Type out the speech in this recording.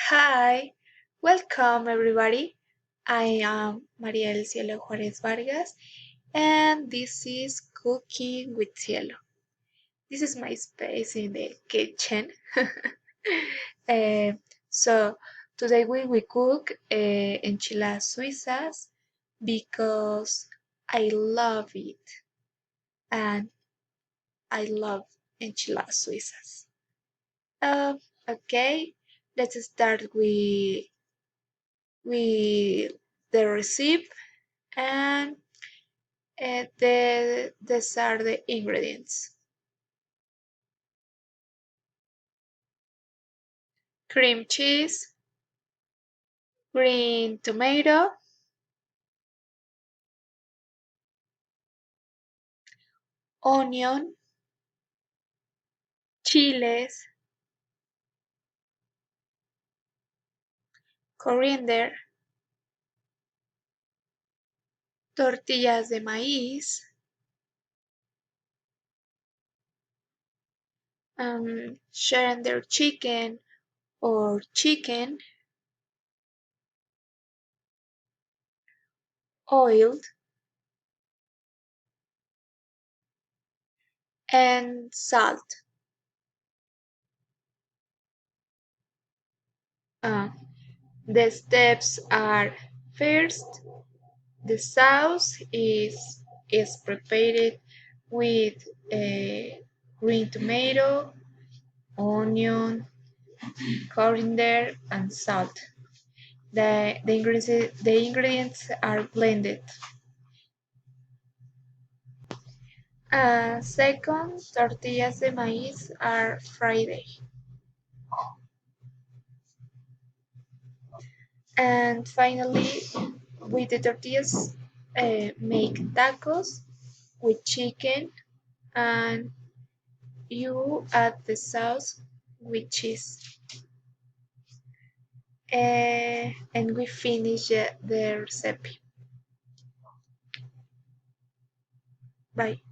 Hi, welcome everybody. I am María del Cielo Juárez Vargas, and this is Cooking with Cielo. This is my space in the kitchen. Uh, so today we will cook enchiladas Suizas because I love it and I love enchiladas Suizas. Um, okay, let's start with the recipe and these are the ingredients: cream cheese, green tomato, onion, chiles, coriander, tortillas de maíz, their chicken or chicken, oil, and salt. Uh, the steps are: first, the sauce is prepared with green tomato, onion, coriander, and salt. The ingredients are blended. Second, tortillas de maíz are fried. And finally, with the tortillas, make tacos with chicken, and you add the sauce with cheese. And we finish the recipe. Bye.